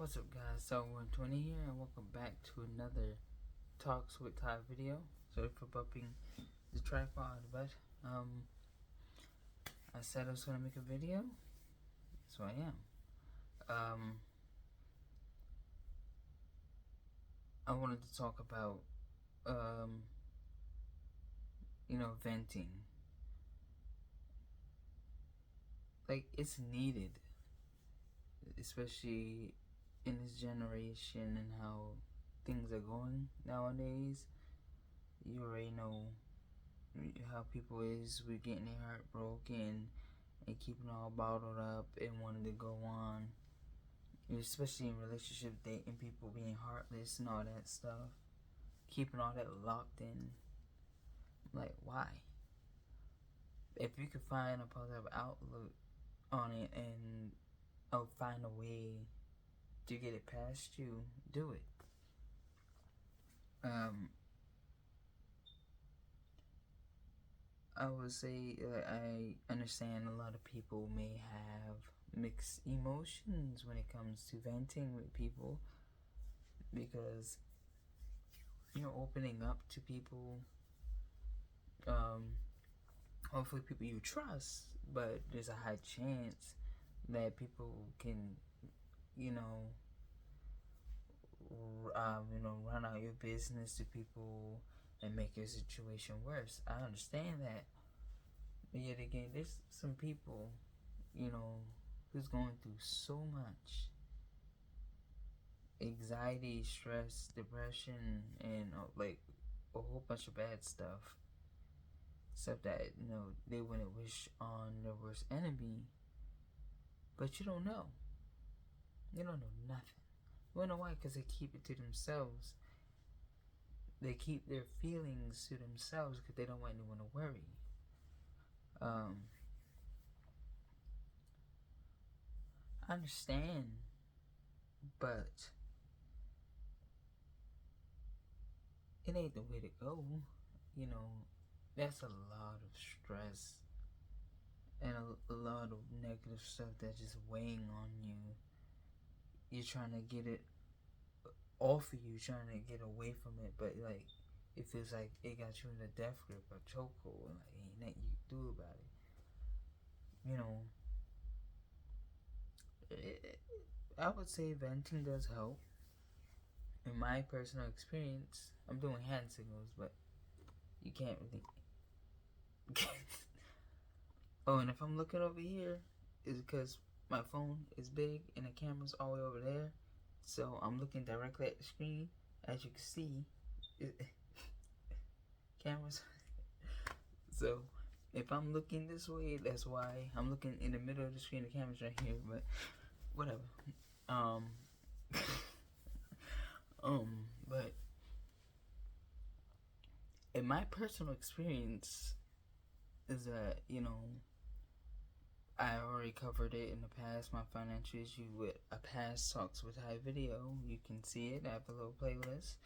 What's up, guys? So120 here, and welcome back to another Talks with Ty video. Sorry for bumping the tripod, but I said I was gonna make a video, so I am. I wanted to talk about venting. Like, it's needed, especially in this generation and how things are going nowadays. You already know how people is. We're getting their heart broken and keeping all bottled up and wanting to go on, especially in relationships, dating people, being heartless and all that stuff, keeping all that locked in. Like, why? If you could find a positive outlook on it and find a way to get it past you, do it. I would say I understand a lot of people may have mixed emotions when it comes to venting with people, because you're opening up to people, hopefully people you trust, but there's a high chance that people can, run out your business to people and make your situation worse. I understand that. But yet again, there's some people, who's going through so much anxiety, stress, depression, and like a whole bunch of bad stuff. Stuff that, they wouldn't wish on their worst enemy. But you don't know. You don't know nothing. You wanna know why? Because they keep it to themselves. They keep their feelings to themselves because they don't want anyone to worry. I understand, but it ain't the way to go. That's a lot of stress and a lot of negative stuff that's just weighing on you. You're trying to get it off of you, trying to get away from it, but like it feels like it got you in a death grip, a chokehold, and like ain't nothing you can do about it. I would say venting does help. In my personal experience, I'm doing hand signals, but you can't really. Oh, and if I'm looking over here, it's because my phone is big and the camera's all the way over there. So I'm looking directly at the screen. As you can see, cameras. So if I'm looking this way, that's why I'm looking in the middle of the screen. The camera's right here, but whatever. But in my personal experience is that, I already covered it in the past, my financial issue with a past Talks with High video. You can see it. I have a little playlist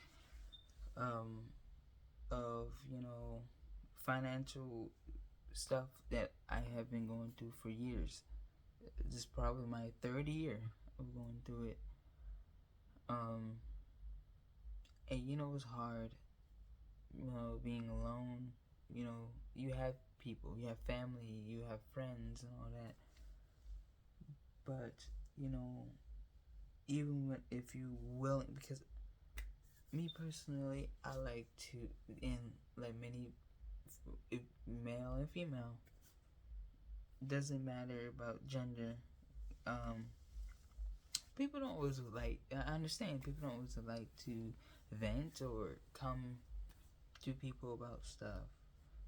of, financial stuff that I have been going through for years. This is probably my third year of going through it. And it's hard, being alone. You have people, you have family, you have friends and all that. But, even when, if you willing, because me personally, I like to, in like many, male and female, doesn't matter about gender. People don't always like, I understand, people don't always like to vent or come to people about stuff.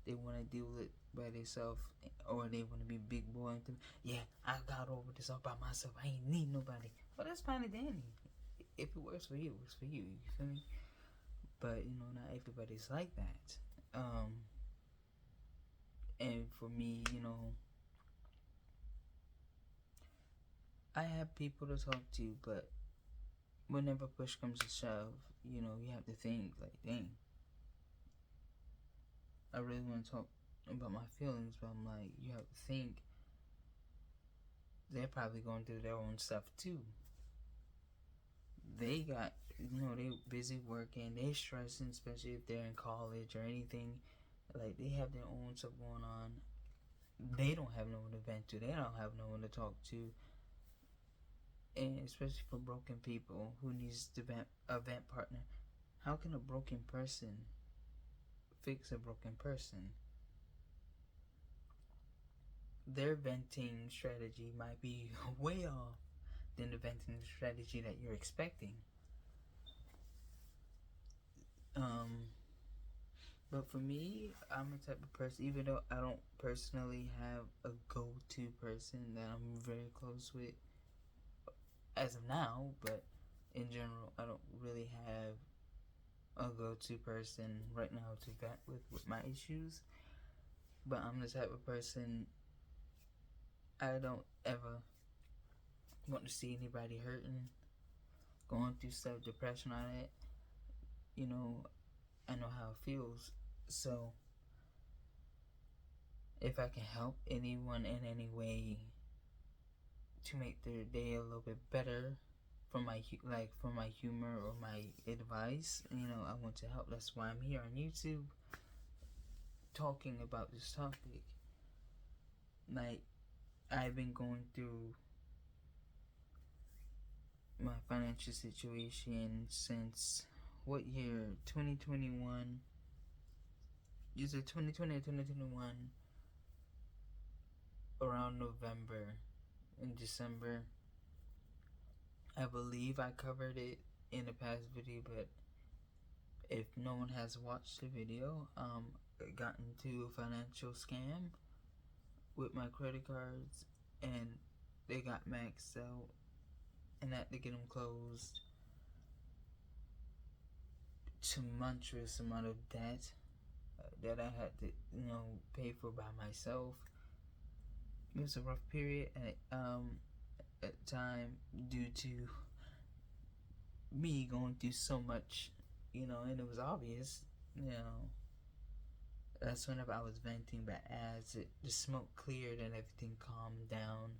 They want to deal with it by themselves, or they want to be big boy and think, yeah, I got over this all by myself. I ain't need nobody. Well, that's fine and dandy. If it works for you, it works for you. You feel me? But not everybody's like that. And for me, I have people to talk to, but whenever push comes to shove, you have to think like, dang, I really want to talk about my feelings, but I'm like, you have to think they're probably going through their own stuff too. they got, they busy working, they stressing, especially if they're in college or anything. Like, they have their own stuff going on. They don't have no one to vent to. They don't have no one to talk to. And especially for broken people who needs a vent partner. How can a broken person fix a broken person? Their venting strategy might be way off than the venting strategy that you're expecting. But for me, I'm the type of person, even though I don't personally have a go-to person that I'm very close with as of now, but in general, I don't really have a go-to person right now to vent with my issues. But I'm the type of person, I don't ever want to see anybody hurting, going through stuff, depression on it. I know how it feels. So if I can help anyone in any way to make their day a little bit better for my humor or my advice, I want to help. That's why I'm here on YouTube talking about this topic. Like, I've been going through my financial situation since what year? 2021. Either 2020 or 2021. Around November and December. I believe I covered it in the past video, but if no one has watched the video, I got into a financial scam with my credit cards, and they got maxed out, and I had to get them closed. Tumultuous amount of debt that I had to, pay for by myself. It was a rough period at the time due to me going through so much, and it was obvious, That's whenever I was venting, but as the smoke cleared and everything calmed down,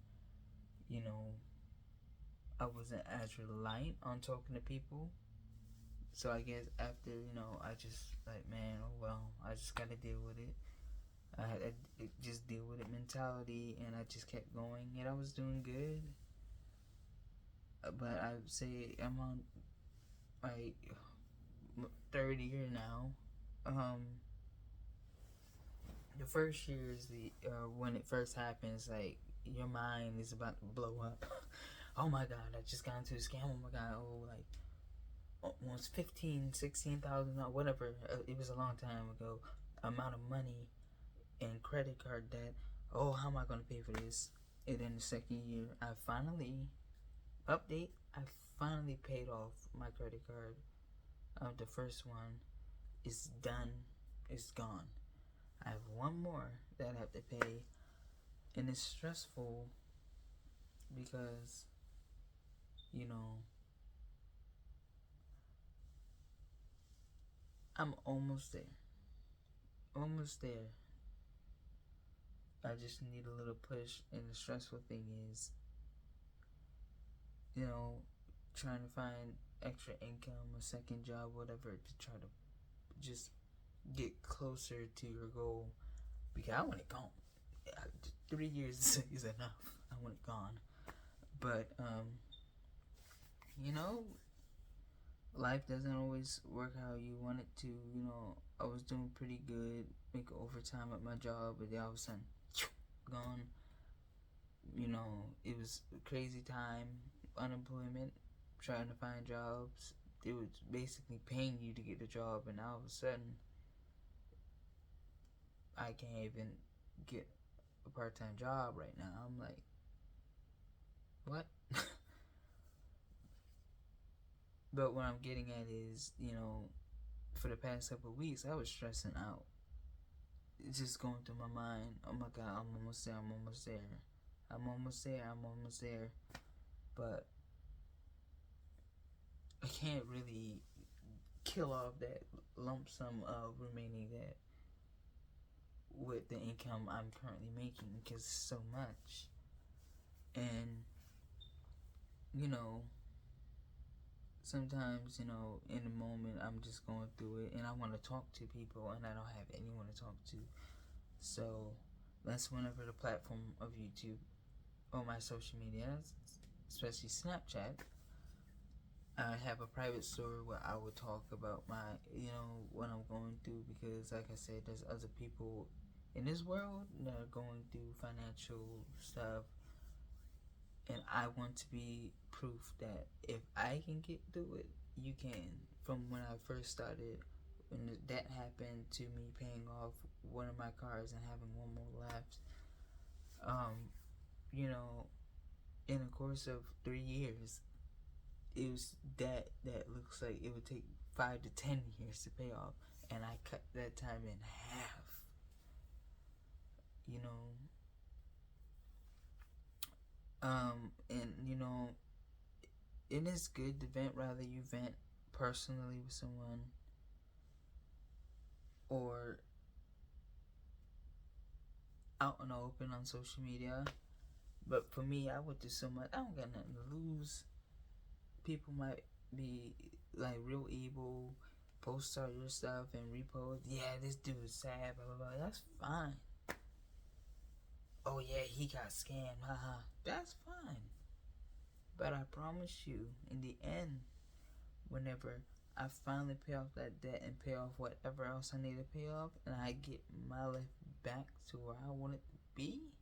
I wasn't as reliant on talking to people. So I guess after, I just like, man, oh well, I just gotta deal with it. I had to just deal with it mentality, and I just kept going, and I was doing good. But I would say I'm on my third year now. The first year is when it first happens, like, your mind is about to blow up. Oh my god, I just got into a scam. Oh my god, almost 15, 16,000, whatever. It was a long time ago. Amount of money and credit card debt. Oh, how am I gonna pay for this? And then the second year, I finally paid off my credit card. The first one is done. It's gone. I have one more that I have to pay, and it's stressful because, I'm almost there. Almost there. I just need a little push, and the stressful thing is, trying to find extra income, a second job, whatever, to try to just get closer to your goal, because I want it gone. 3 years is enough. I want it gone. But life doesn't always work how you want it to. I was doing pretty good, making overtime at my job, but then all of a sudden, gone. It was a crazy time, unemployment, trying to find jobs. It was basically paying you to get the job, and all of a sudden, I can't even get a part-time job right now. I'm like, what? But what I'm getting at is, for the past couple of weeks, I was stressing out. It's just going through my mind. Oh my god, I'm almost there. I'm almost there. I'm almost there. I'm almost there. But I can't really kill off that lump sum of remaining debt with the income I'm currently making, because it's so much. And sometimes, in the moment, I'm just going through it and I want to talk to people and I don't have anyone to talk to. So that's whenever the platform of YouTube or my social media, especially Snapchat, I have a private story where I would talk about my, what I'm going through, because like I said, there's other people in this world that are going through financial stuff, and I want to be proof that if I can get through it, you can. From when I first started, when that happened, to me paying off one of my cars and having one more left, in the course of 3 years, it was that looks like it would take 5 to 10 years to pay off, and I cut that time in half. And it is good to vent, rather you vent personally with someone or out in the open on social media. But for me, I would do so much. I don't got nothing to lose. People might be like real evil, post all your stuff and repost. Yeah, this dude is sad, blah blah blah. That's fine. Oh yeah, he got scammed, haha. That's fine. But I promise you, in the end, whenever I finally pay off that debt and pay off whatever else I need to pay off, and I get my life back to where I want it to be,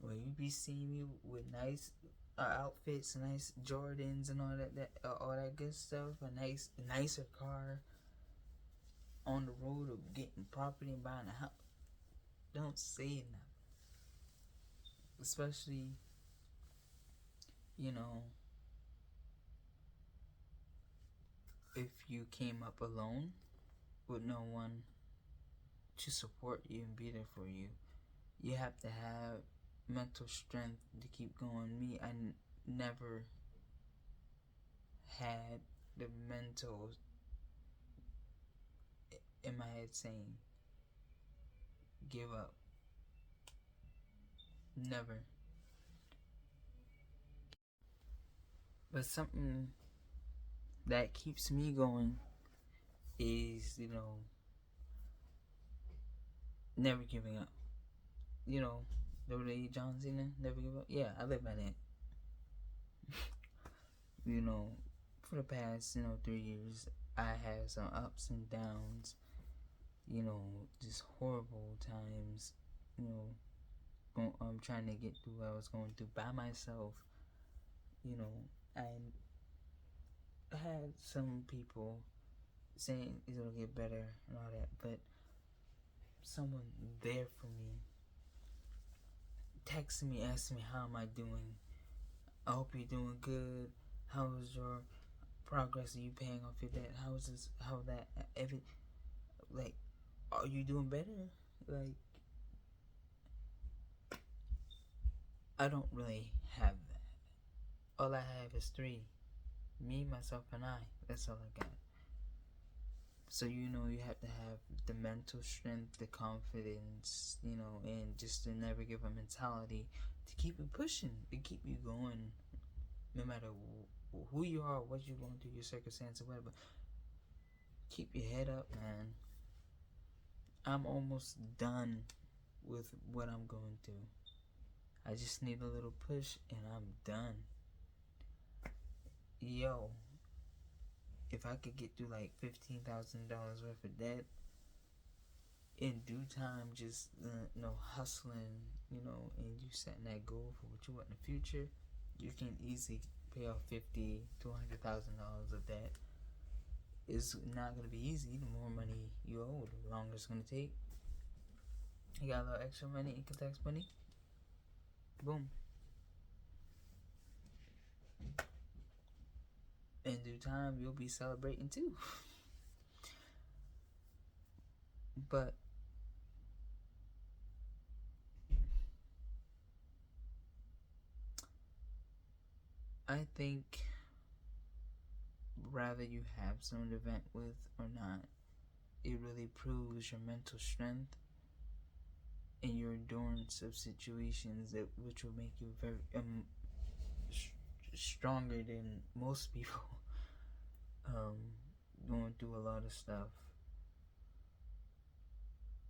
where you be seeing me with nice outfits, nice Jordans, and all that good stuff, a nicer car, on the road of getting property and buying a house. Don't say nothing. Especially, if you came up alone with no one to support you and be there for you. You have to have mental strength to keep going. Me, I never had the mental in my head saying, give up. Never. But something that keeps me going is, never giving up. WWE John Cena, never give up. Yeah, I live by that. For the past, 3 years, I had some ups and downs, just horrible times, I'm trying to get through what I was going through by myself, and I had some people saying it'll get better and all that, but someone there for me, texting me, asking me how am I doing. I hope you're doing good. How is your progress? Are you paying off your debt? How is this? How that? Are you doing better? I don't really have that. All I have is 3. Me, myself, and I. That's all I got. So you have to have the mental strength, the confidence, and just to never give up mentality to keep you pushing, to keep you going, no matter who you are, what you're going through, your circumstance, or whatever. Keep your head up, man. I'm almost done with what I'm going through. I just need a little push, and I'm done. Yo, if I could get through like $15,000 worth of debt in due time, just hustling, and you setting that goal for what you want in the future, you can easily pay off $50,000 to $100,000 of debt. It's not gonna be easy. The more money you owe, the longer it's gonna take. You got a little extra money, income tax money. Boom. In due time, you'll be celebrating too. But I think rather you have someone to vent with or not, it really proves your mental strength and your endurance of situations which will make you very stronger than most people going through a lot of stuff.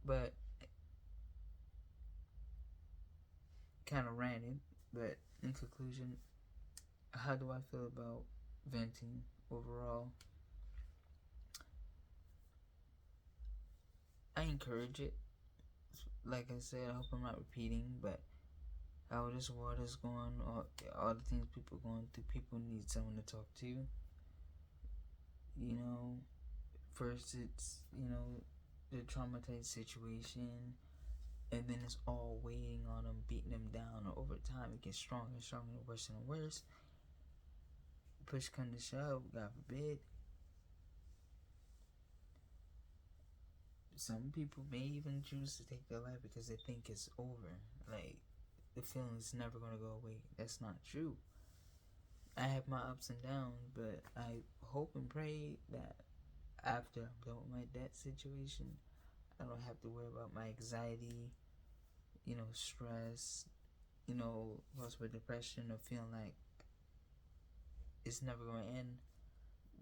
But kind of ranted. But in conclusion, how do I feel about venting overall? I encourage it. Like I said, I hope I'm not repeating, but how this world is going, all the things people are going through, people need someone to talk to. You know, first it's, the traumatized situation, and then it's all weighing on them, beating them down, and over time it gets stronger and stronger, and worse and worse. Push come to shove, God forbid. Some people may even choose to take their life because they think it's over. Like, the feeling's never gonna go away. That's not true. I have my ups and downs, but I hope and pray that after I'm done with my debt situation, I don't have to worry about my anxiety, stress, possible depression, or feeling like it's never going to end.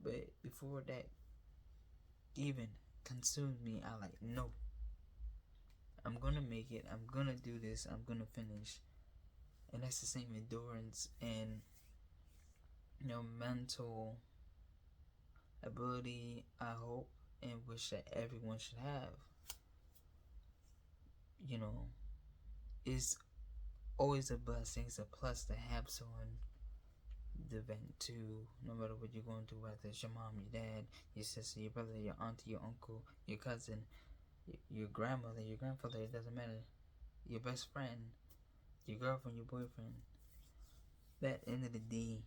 But before that even consumed me, I like, no, I'm going to make it. I'm going to do this. I'm going to finish. And that's the same endurance and, mental ability I hope and wish that everyone should have. It's always a blessing. It's a plus to have someone to vent to, no matter what you're going through, whether it's your mom, your dad, your sister, your brother, your auntie, your uncle, your cousin, your grandmother, your grandfather, it doesn't matter. Your best friend, your girlfriend, your boyfriend. At the end of the day,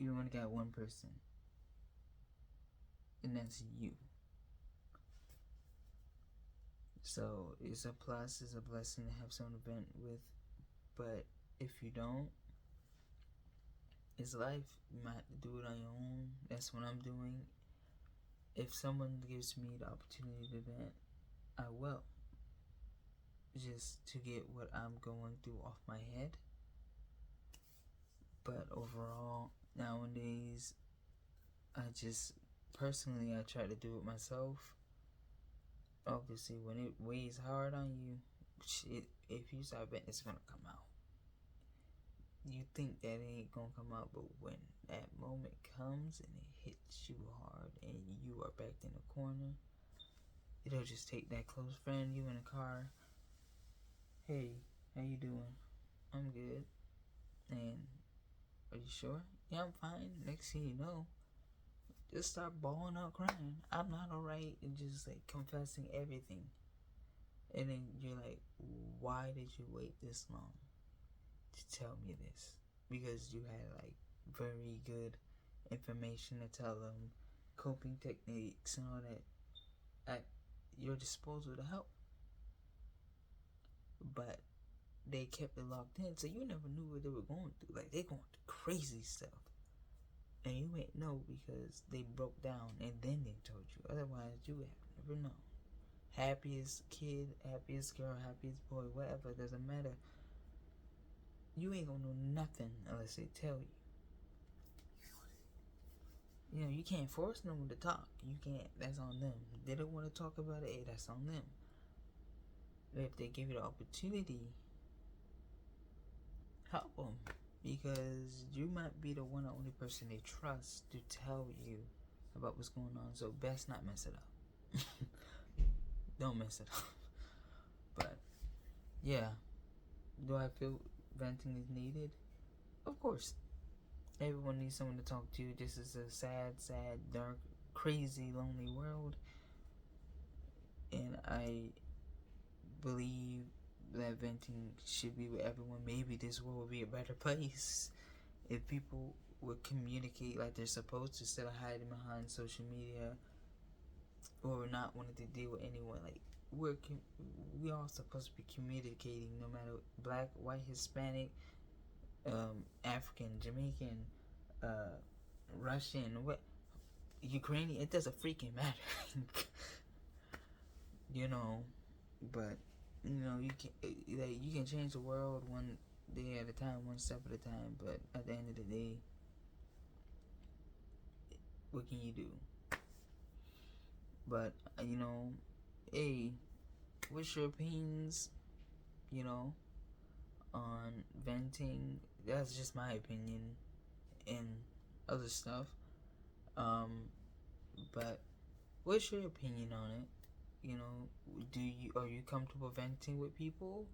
you only got one person, and that's you. So it's a plus, it's a blessing to have someone to vent with. But if you don't, it's life. You might have to do it on your own. That's what I'm doing. If someone gives me the opportunity to vent, I will. Just to get what I'm going through off my head. But overall, nowadays, I try to do it myself. Obviously, when it weighs hard on you, if you start betting, it's gonna come out. You think that it ain't gonna come out, but when that moment comes and it hits you hard and you are backed in a corner, it'll just take that close friend, you in a car. Hey, how you doing? I'm good. And are you sure? Yeah, I'm fine. Next thing you know, just start bawling out crying. I'm not alright, and just like confessing everything. And then you're like, why did you wait this long to tell me this? Because you had like very good information to tell them, coping techniques and all that at your disposal to help. But they kept it locked in, so you never knew what they were going through. Like, they going through crazy stuff. And you ain't know because they broke down and then they told you. Otherwise, you would have never known. Happiest kid, happiest girl, happiest boy, whatever, doesn't matter. You ain't gonna know nothing unless they tell you. You can't force no one to talk. You can't. That's on them. They don't want to talk about it. Hey, that's on them. But if they give you the opportunity, help them. Because you might be the one or only person they trust to tell you about what's going on. So best not mess it up. Don't mess it up. But yeah, do I feel venting is needed? Of course. Everyone needs someone to talk to. This is a sad, dark, crazy, lonely world. And I believe that venting should be with everyone. Maybe this world would be a better place if people would communicate like they're supposed to, instead of hiding behind social media or not wanting to deal with anyone. Like, we all supposed to be communicating, no matter black, white, Hispanic, African, Jamaican, Russian, Ukrainian. It doesn't freaking matter. But you can change the world one day at a time, one step at a time. But at the end of the day, what can you do? But hey, what's your opinions? On venting. That's just my opinion and other stuff. But what's your opinion on it? Are you comfortable venting with people?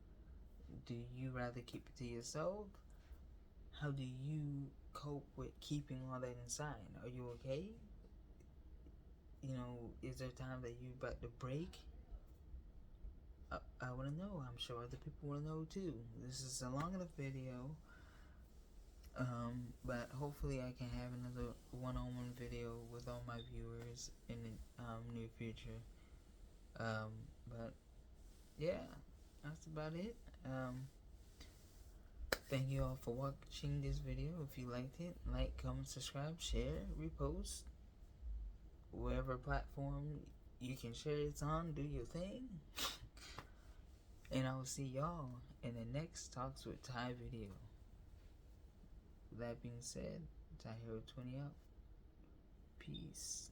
Do you rather keep it to yourself? How do you cope with keeping all that inside? Are you okay? Is there time that you about to break? I want to know. I'm sure other people want to know too. This is a long enough video. But hopefully I can have another one-on-one video with all my viewers in the near future. But yeah, that's about it. Thank you all for watching this video. If you liked it, like, comment, subscribe, share, repost. Whatever platform you can share it on, do your thing. And I will see y'all in the next Talks with Ty video. That being said, Ty Hero 20 out. Peace.